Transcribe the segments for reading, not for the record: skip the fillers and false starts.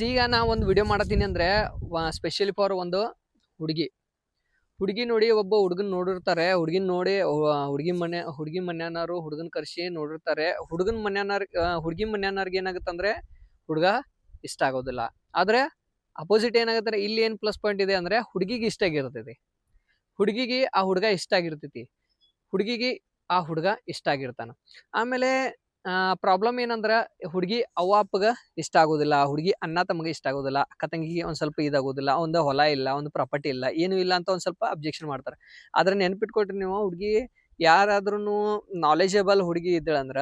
ಈಗ ನಾ ಒಂದು ವಿಡಿಯೋ ಮಾಡತ್ತೀನಿ ಅಂದ್ರೆ ಸ್ಪೆಷಲಿ ಫಾರ್ ಒಂದು ಹುಡುಗಿ ಹುಡುಗಿ ನೋಡಿ ಒಬ್ಬ ಹುಡುಗನ್ ನೋಡಿರ್ತಾರೆ. ಹುಡುಗಿನ ನೋಡಿ ಹುಡುಗಿ ಮನ್ಯಾನವರು ಹುಡುಗನ್ ಕರ್ಸಿ ನೋಡಿರ್ತಾರೆ. ಹುಡುಗಿ ಮನ್ಯಾನವ್ರಿಗೆ ಏನಾಗುತ್ತಂದ್ರೆ ಹುಡುಗ ಇಷ್ಟ ಆಗೋದಿಲ್ಲ. ಆದ್ರೆ ಅಪೋಸಿಟ್ ಏನಾಗುತ್ತೆ, ಇಲ್ಲಿ ಏನ್ ಪ್ಲಸ್ ಪಾಯಿಂಟ್ ಇದೆ ಅಂದ್ರೆ ಹುಡುಗಿಗೆ ಇಷ್ಟ ಆಗಿರ್ತೈತಿ, ಹುಡುಗಿಗೆ ಆ ಹುಡುಗ ಇಷ್ಟ ಆಗಿರ್ತೈತಿ, ಹುಡುಗಿಗೆ ಆ ಹುಡುಗ ಇಷ್ಟ ಆಗಿರ್ತಾನ. ಆಮೇಲೆ ಪ್ರಾಬ್ಲಮ್ ಏನಂದ್ರ ಹುಡುಗಿ ಅವ್ವ ಅಪ್ಪಗ ಇಷ್ಟ ಆಗೋದಿಲ್ಲ, ಹುಡುಗಿ ಅಣ್ಣ ತಮಗೆ ಇಷ್ಟ ಆಗೋದಿಲ್ಲ, ಅಕ್ಕ ತಂಗಿಗೆ ಒಂದ್ ಸ್ವಲ್ಪ ಇದಾಗೋದಿಲ್ಲ, ಒಂದು ಹೊಲ ಇಲ್ಲ, ಒಂದು ಪ್ರಾಪರ್ಟಿ ಇಲ್ಲ, ಏನು ಇಲ್ಲ ಅಂತ ಒಂದ್ ಸ್ವಲ್ಪ ಅಬ್ಜೆಕ್ಷನ್ ಮಾಡ್ತಾರೆ. ಆದ್ರೆ ನೆನ್ಪಿಟ್ಕೊಟ್ರಿ ನೀವು, ಹುಡುಗಿ ಯಾರಾದ್ರೂ ನಾಲೆಜಬಲ್ ಹುಡುಗಿ ಇದ್ದಳಂದ್ರ,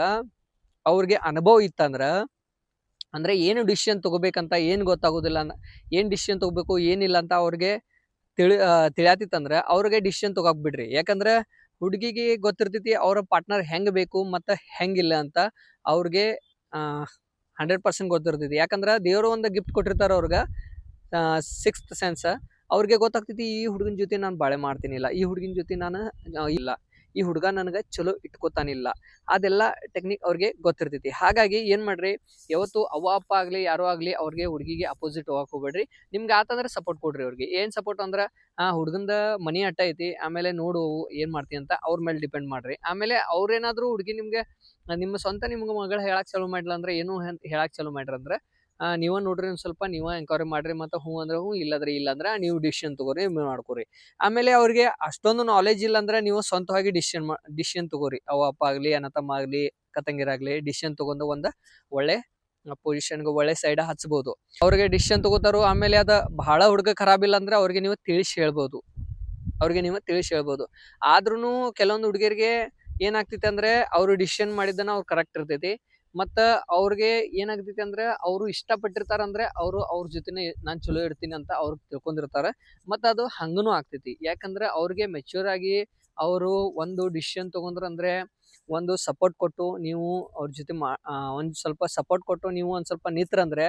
ಅವ್ರಿಗೆ ಅನುಭವ ಇತ್ತಂದ್ರ, ಅಂದ್ರೆ ಏನು ಡಿಸಿಷನ್ ತಗೋಬೇಕಂತ ಏನ್ ಗೊತ್ತಾಗೋದಿಲ್ಲ, ಏನ್ ಡಿಸಿಷನ್ ತಗೋಬೇಕು ಏನಿಲ್ಲ ಅಂತ ಅವ್ರಿಗೆ ತಿಳಿಯಾತಿತ್ತಂದ್ರ ಅವ್ರಿಗೆ ಡಿಸಿಷನ್ ತಗೋಕ್ ಬಿಡ್ರಿ. ಯಾಕಂದ್ರ ಹುಡುಗಿಗೆ ಗೊತ್ತಿರ್ತೈತಿ ಅವ್ರ ಪಾರ್ಟ್ನರ್ ಹೆಂಗ್ ಬೇಕು ಮತ್ತ ಹೆಂಗಿಲ್ಲ ಅಂತ ಅವ್ರಿಗೆ 100% ಗೊತ್ತಿರ್ತೈತಿ. ಯಾಕಂದ್ರ ದೇವರು ಒಂದು ಗಿಫ್ಟ್ ಕೊಟ್ಟಿರ್ತಾರ ಅವ್ರಿಗೆ, ಸಿಕ್ಸ್ತ್ ಸೆನ್ಸ್. ಅವ್ರಿಗೆ ಗೊತ್ತಾಗ್ತೈತಿ ಈ ಹುಡುಗನ ಜೊತೆ ನಾನು ಬಾಳೆ ಮಾಡ್ತೀನಿಲ್ಲ, ಈ ಹುಡುಗಿನ ಜೊತೆ ನಾನು ಇಲ್ಲ, ಈ ಹುಡುಗ ನನಗೆ ಚಲೋ ಇಟ್ಕೋತಾನಿಲ್ಲ, ಅದೆಲ್ಲ ಟೆಕ್ನಿಕ್ ಅವ್ರಿಗೆ ಗೊತ್ತಿರ್ತೈತಿ. ಹಾಗಾಗಿ ಏನ್ ಮಾಡ್ರಿ, ಯಾವತ್ತು ಅವ್ವ ಅಪ್ಪ ಆಗ್ಲಿ ಯಾರೋ ಆಗ್ಲಿ ಅವ್ರಿಗೆ ಹುಡುಗಿಗೆ ಅಪೋಸಿಟ್ ಹೋಗಕ್ ಹೋಗ್ಬೇಡ್ರಿ. ನಿಮ್ಗೆ ಆತಂದ್ರೆ ಸಪೋರ್ಟ್ ಕೊಡ್ರಿ ಅವ್ರಿಗೆ. ಏನ್ ಸಪೋರ್ಟ್ ಅಂದ್ರ ಹುಡುಗಂದ ಮನಿ ಅಟ್ಟ ಐತಿ, ಆಮೇಲೆ ನೋಡು ಏನ್ ಮಾಡ್ತಿ ಅಂತ ಅವ್ರ ಮೇಲೆ ಡಿಪೆಂಡ್ ಮಾಡ್ರಿ. ಆಮೇಲೆ ಅವ್ರೇನಾದ್ರು ಹುಡುಗಿ ನಿಮ್ಗೆ ನಿಮ್ಮ ಸ್ವಂತ ನಿಮ್ಗೆ ಮಗಳು ಹೇಳಕ್ ಚಾಲೂ ಮಾಡಿಲ್ಲ ಅಂದ್ರೆ, ಏನು ಹೇಳಕ್ ಚಾಲೂ ಮಾಡ್ರಿ ಅಂದ್ರೆ ನೀವ ನೋಡ್ರಿ, ಒಂದ್ ಸ್ವಲ್ಪ ನೀವ ಎಂಕ್ವೈರಿ ಮಾಡ್ರಿ. ಮತ್ತೆ ಹ್ಞೂ ಅಂದ್ರೆ ಹ್ಞೂ, ಇಲ್ಲದ್ರೆ ಇಲ್ಲ ಅಂದ್ರೆ ನೀವು ಡಿಸಿಷನ್ ತಗೋರಿ, ಮಾಡ್ಕೋರಿ. ಆಮೇಲೆ ಅವ್ರಿಗೆ ಅಷ್ಟೊಂದು ನಾಲೆಜ್ ಇಲ್ಲ ಅಂದ್ರೆ ನೀವು ಸ್ವಂತವಾಗಿ ಡಿಸಿಷನ್ ತಗೋರಿ. ಅವ್ವ ಅಪ್ಪ ಆಗ್ಲಿ ಅಣ್ಣ ತಮ್ಮ ಆಗ್ಲಿ ಕತಂಗಿರಾಗ್ಲಿ ಡಿಸಿಷನ್ ತಗೊಂಡು ಒಂದು ಒಳ್ಳೆ ಪೊಸಿಷನ್ಗೆ ಒಳ್ಳೆ ಸೈಡ್ ಹಚ್ಬಹುದು. ಅವ್ರಿಗೆ ಡಿಸಿಷನ್ ತಗೋತಾರು. ಆಮೇಲೆ ಅದ ಬಹಳ ಹುಡುಗ ಖರಾಬ್ ಇಲ್ಲ ಅಂದ್ರೆ ಅವ್ರಿಗೆ ನೀವು ತಿಳಿಸಿ ಹೇಳ್ಬೋದು. ಆದ್ರೂ ಕೆಲವೊಂದು ಹುಡುಗಿಯರಿಗೆ ಏನಾಗ್ತೈತಿ ಅಂದ್ರೆ ಅವ್ರು ಡಿಸಿಷನ್ ಮಾಡಿದ್ದನ್ನ ಅವ್ರು ಕರೆಕ್ಟ್ ಇರ್ತೈತಿ. ಮತ್ತ ಅವ್ರಿಗೆ ಏನಾಗ್ತೈತಿ ಅಂದ್ರೆ ಅವ್ರು ಇಷ್ಟಪಟ್ಟಿರ್ತಾರ ಅಂದ್ರೆ ಅವ್ರ ಜೊತೆನೆ ನಾನ್ ಚಲೋ ಇರ್ತೀನಿ ಅಂತ ಅವ್ರು ತಿಳ್ಕೊಂಡಿರ್ತಾರ. ಮತ್ತ ಅದು ಹಂಗನು ಆಗ್ತೈತಿ. ಯಾಕಂದ್ರೆ ಅವ್ರಿಗೆ ಮೆಚೂರ್ ಆಗಿ ಅವರು ಒಂದು ಡಿಸಿಷನ್ ತಗೊಂಡ್ರ ಅಂದ್ರೆ ಒಂದು ಸಪೋರ್ಟ್ ಕೊಟ್ಟು ನೀವು ಅವ್ರ ಜೊತೆ ಒಂದ್ ಸ್ವಲ್ಪ ಸಪೋರ್ಟ್ ಕೊಟ್ಟು ನೀವು ಒಂದ್ ಸ್ವಲ್ಪ ನಿಂತ್ರಂದ್ರೆ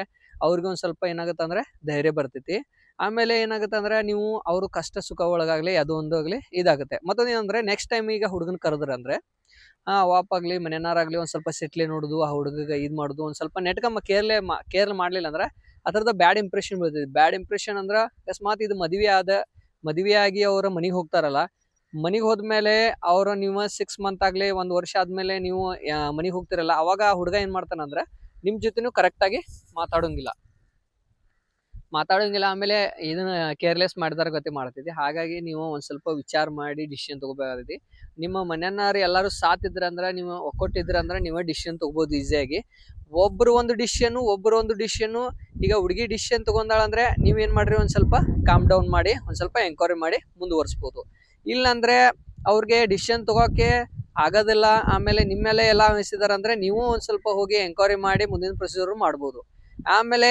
ಅವ್ರಿಗೆ ಒಂದ್ ಸ್ವಲ್ಪ ಏನಾಗುತ್ತೆ ಅಂದ್ರೆ ಧೈರ್ಯ ಬರ್ತೈತಿ. ಆಮೇಲೆ ಏನಾಗುತ್ತೆ ಅಂದ್ರೆ ನೀವು ಅವ್ರು ಕಷ್ಟ ಸುಖ ಒಳಗಾಗ್ಲಿ ಅದು ಒಂದಾಗ್ಲಿ ಇದಾಗುತ್ತೆ. ಮತ್ತೊಂದ್ ಏನಂದ್ರೆ ನೆಕ್ಸ್ಟ್ ಟೈಮ್ ಈಗ ಹುಡುಗನ್ ಕರೆದ್ರ ಅಂದ್ರೆ ವಾಪಾಗ್ಲಿ ಮನೆಯನ್ನಾರಾಗ್ಲಿ ಒಂದ್ ಸ್ವಲ್ಪ ಸೆಟ್ಲಿ ನೋಡುದು, ಆ ಹುಡುಗಗ ಇದ್ ಮಾಡುದು, ಒಂದ್ ಸ್ವಲ್ಪ ನೆಟ್ಕ ಕೇರ್ ಮಾಡ್ಲಿಲ್ಲ ಅಂದ್ರೆ ಅದರದ ಬ್ಯಾಡ್ ಇಂಪ್ರೆಷನ್ ಬೀಳ್ತೈತಿ. ಬ್ಯಾಡ್ ಇಂಪ್ರೆಷನ್ ಅಂದ್ರ ಅಕಸ್ಮಾತ್ ಇದು ಮದುವೆ ಆಗಿ ಅವ್ರ ಮನಿಗ್ ಹೋಗ್ತಾರಲ್ಲ, ಮನಿಗ್ ಹೋದ್ಮೇಲೆ ಅವ್ರ ನೀವು 6 ಮಂತ್ ಆಗ್ಲಿ 1 ವರ್ಷ ಆದ್ಮೇಲೆ ನೀವು ಮನಿಗ್ ಹೋಗ್ತಿರಲ್ಲ, ಅವಾಗ ಆ ಹುಡುಗ ಏನ್ ಮಾಡ್ತಾನಂದ್ರೆ ನಿಮ್ ಜೊತೆನೂ ಕರೆಕ್ಟ್ ಆಗಿ ಮಾತಾಡೋಂಗಿಲ್ಲ. ಆಮೇಲೆ ಇದನ್ನ ಕೇರ್ಲೆಸ್ ಮಾಡಿದಾರ ಗತಿ ಮಾಡ್ತೈತಿ. ಹಾಗಾಗಿ ನೀವು ಒಂದ್ ಸ್ವಲ್ಪ ವಿಚಾರ ಮಾಡಿ ಡಿಸಿಷನ್ ತಗೋಬೇಕಾಗೈತಿ. ನಿಮ್ಮ ಮನೆಯನ್ನಾರು ಎಲ್ಲಾರು ಸಾಥ್ ಇದ್ರಂದ್ರ, ನೀವು ಒಕ್ಕೊಟ್ಟಿದ್ರಂದ್ರ ನೀವೇ ಡಿಸಿಷನ್ ತಗೋಬಹುದು ಈಸಿಯಾಗಿ. ಒಬ್ರು ಒಂದು ಡಿಸಿಷನ್ ಈಗ ಹುಡುಗಿ ಡಿಸಿಷನ್ ತಗೊಂಡಾಳಂದ್ರೆ ನೀವ್ ಏನ್ ಮಾಡ್ರಿ, ಒಂದ್ ಸ್ವಲ್ಪ ಕಾಮ್ ಡೌನ್ ಮಾಡಿ ಒಂದ್ ಸ್ವಲ್ಪ ಎಂಕ್ವೈರಿ ಮಾಡಿ ಮುಂದುವರ್ಸ್ಬೋದು. ಇಲ್ಲಾಂದ್ರೆ ಅವ್ರಿಗೆ ಡಿಸಿಷನ್ ತಗೋಕೆ ಆಗೋದಿಲ್ಲ, ಆಮೇಲೆ ನಿಮ್ಮೇಲೆ ಎಲ್ಲ ವಹಿಸಿದಾರ ಅಂದ್ರೆ ನೀವು ಒಂದ್ ಸ್ವಲ್ಪ ಹೋಗಿ ಎಂಕ್ವೈರಿ ಮಾಡಿ ಮುಂದಿನ ಪ್ರೊಸೀಜರ್ ಮಾಡ್ಬೋದು. ಆಮೇಲೆ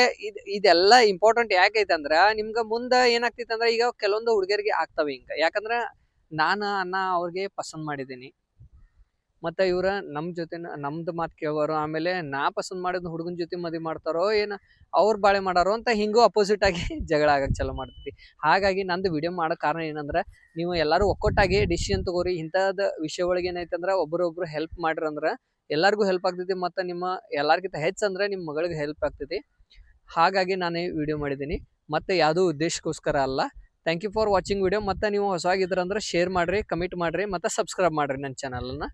ಇದೆಲ್ಲ ಇಂಪಾರ್ಟೆಂಟ್ ಯಾಕೈತೆ ಅಂದ್ರ ನಿಮ್ಗ ಮುಂದ ಏನಾಗ್ತೈತೆ ಅಂದ್ರೆ, ಈಗ ಕೆಲವೊಂದು ಹುಡುಗಿಯರಿಗೆ ಆಗ್ತವೆ ಹಿಂಗ. ಯಾಕಂದ್ರ ಅನ್ನ ಅವ್ರಿಗೆ ಪಸಂದ್ ಮಾಡಿದ್ದೀನಿ, ಮತ್ತೆ ಇವ್ರ ನಮ್ದು ಮಾತು ಕೇಳೋರು, ಆಮೇಲೆ ನಾ ಪಸಂದ್ ಮಾಡಿದ ಹುಡುಗನ ಜೊತೆ ಮದ್ವಿ ಮಾಡ್ತಾರೋ ಏನ ಅವ್ರ ಬಾಳೆ ಮಾಡಾರೋ ಅಂತ ಹಿಂಗೂ ಅಪೋಸಿಟ್ ಆಗಿ ಜಗಳ ಆಗಕ್ ಚಲೋ ಮಾಡ್ತೈತಿ. ಹಾಗಾಗಿ ನಂದು ವಿಡಿಯೋ ಮಾಡೋ ಕಾರಣ ಏನಂದ್ರ, ನೀವು ಎಲ್ಲಾರು ಒಕ್ಕೊಟ್ಟಾಗಿ ಡಿಸಿಷನ್ ತಗೋರಿ. ಇಂಥದ್ ವಿಷಯ ಒಳಗೆ ಏನೈತೆ ಅಂದ್ರ ಒಬ್ರೊಬ್ರು ಹೆಲ್ಪ್ ಮಾಡ್ರಿ ಅಂದ್ರ ಎಲ್ಲಾರ್ಗು ಹೆಲ್ಪ್ ಆಗ್ತೈತಿ. ಮತ್ತೆ ನಿಮ್ಮ ಎಲ್ಲಾರ್ಗಿಂತ ಹೆಚ್ಚಂದ್ರೆ ನಿಮ್ ಮಗಳಿಗೆ ಹೆಲ್ಪ್ ಆಗ್ತೈತಿ. ಹಾಗಾಗಿ ನಾನು ಈ ವಿಡಿಯೋ ಮಾಡಿದ್ದೀನಿ, ಮತ್ತೆ ಯಾವುದೋ ಉದ್ದೇಶಕ್ಕೋಸ್ಕರ ಅಲ್ಲ. Thank you for watching video. ಮತ್ತೆ ನೀವು ಹೊಸವಾಗಿದ್ರಂದ್ರೆ ಶೇರ್ ಮಾಡ್ರಿ, ಕಮೆಂಟ್ ಮಾಡ್ರಿ, ಮತ್ತೆ ಸಬ್ಸ್ಕ್ರೈಬ್ ಮಾಡ್ರಿ ನನ್ನ ಚಾನಲ್ನ.